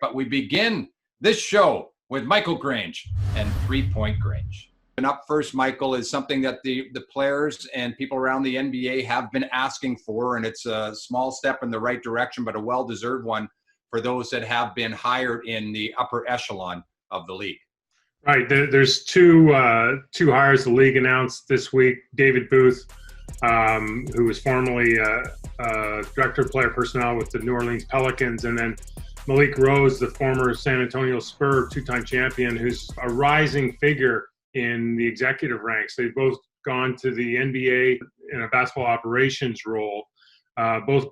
But we begin this show with Michael Grange and 3-point Grange. And up first, Michael, is something that the players and people around the NBA have been asking for, and it's a small step in the right direction, but a well-deserved one for those that have been hired in the upper echelon of the league. Right. There's two hires the league announced this week. David Booth, who was formerly director of player personnel with the New Orleans Pelicans, and then Malik, the former San Antonio Spur two-time champion, who's a rising figure in the executive ranks. They've both gone to the NBA in a basketball operations role, both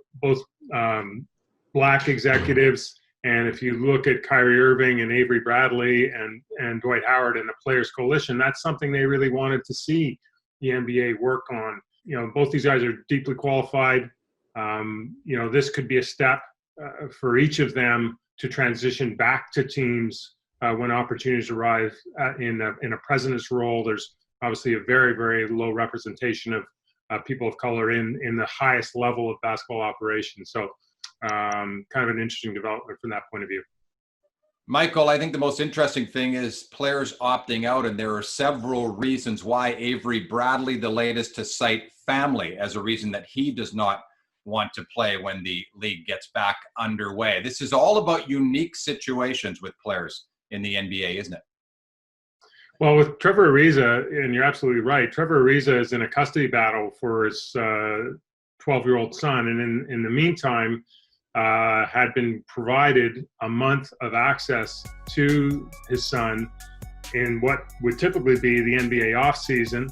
black executives. And if you look at Kyrie Irving and Avery Bradley and Dwight Howard and the Players Coalition, that's something they really wanted to see the NBA work on. You know, both these guys are deeply qualified. You know, this could be a step for each of them to transition back to teams when opportunities arise in a president's role. There's obviously a very, very low representation of people of color in the highest level of basketball operations. So kind of an interesting development from that point of view. Michael, I think the most interesting thing is players opting out, and there are several reasons why. Avery Bradley, the latest, to cite family as a reason that he does not want to play when the league gets back underway. This is all about unique situations with players in the NBA, isn't it? Well, with Trevor Ariza, and you're absolutely right, Trevor Ariza is in a custody battle for his 12-year-old son, and in the meantime, had been provided a month of access to his son in what would typically be the NBA offseason.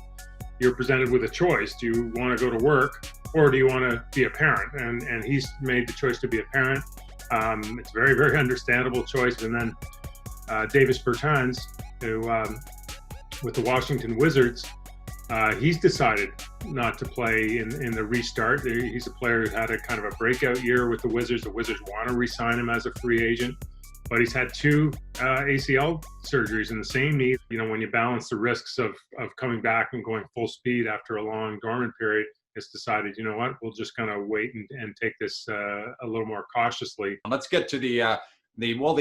You're presented with a choice. Do you want to go to work, or do you want to be a parent? And he's made the choice to be a parent. It's a very, very understandable choice. And then Davis Bertans, who with the Washington Wizards, he's decided not to play in the restart. He's a player who had a kind of a breakout year with the Wizards. The Wizards want to re-sign him as a free agent, but he's had two ACL surgeries in the same knee. You know, when you balance the risks of coming back and going full speed after a long dormant period, it's decided, you know what, we'll just kind of wait and take this a little more cautiously. Let's get to the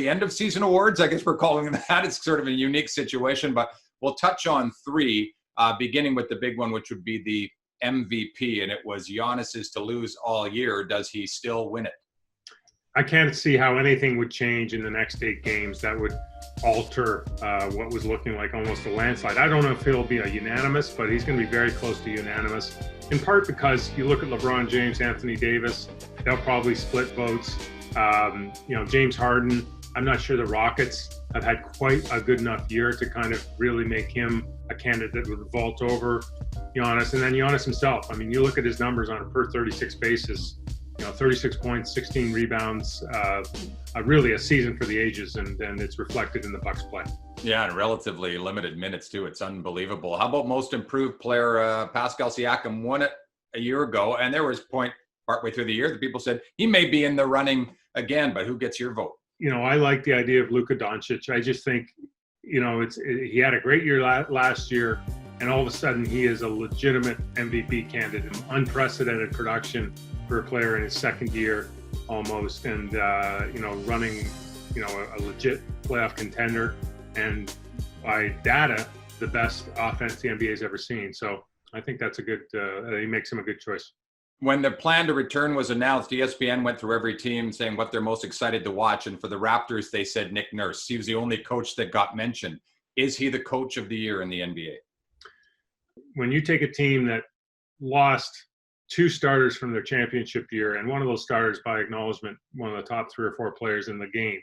end of season awards. I guess we're calling them that. It's sort of a unique situation, but we'll touch on three, beginning with the big one, which would be the MVP, and it was Giannis's to lose all year. Does he still win it? I can't see how anything would change in the next 8 games that would alter what was looking like almost a landslide. I don't know if he'll be a unanimous, but he's going to be very close to unanimous, in part because you look at LeBron James, Anthony Davis, they'll probably split votes. You know, James Harden, I'm not sure the Rockets have had quite a good enough year to kind of really make him a candidate that would vault over Giannis. And then Giannis himself, I mean, you look at his numbers on a per 36 basis, you know, 36 points, 16 rebounds, really a season for the ages, and it's reflected in the Bucks play. Yeah, and relatively limited minutes too. It's unbelievable. How about most improved player? Pascal Siakam won it a year ago, and there was a point partway through the year that people said he may be in the running again, but who gets your vote? You know, I like the idea of Luka Doncic. I just think, you know, he had a great year last year, and all of a sudden he is a legitimate MVP candidate, unprecedented production for a player in his second year almost, and you know, running, you know, a legit playoff contender, and by data, the best offense the NBA has ever seen. So I think that's a good. He makes him a good choice. When the plan to return was announced, ESPN went through every team saying what they're most excited to watch. And for the Raptors, they said Nick Nurse. He was the only coach that got mentioned. Is he the coach of the year in the NBA? When you take a team that lost 2 starters from their championship year, and one of those starters, by acknowledgement, one of the top 3 or 4 players in the game,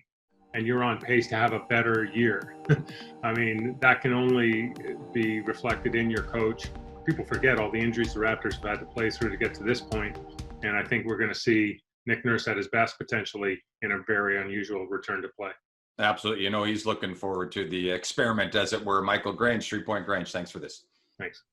and you're on pace to have a better year, I mean, that can only be reflected in your coach. People forget all the injuries the Raptors have had to play through to get to this point, and I think we're going to see Nick Nurse at his best potentially in a very unusual return to play. Absolutely. You know, he's looking forward to the experiment, as it were. Michael Grange, 3-point Grange, thanks for this. Thanks.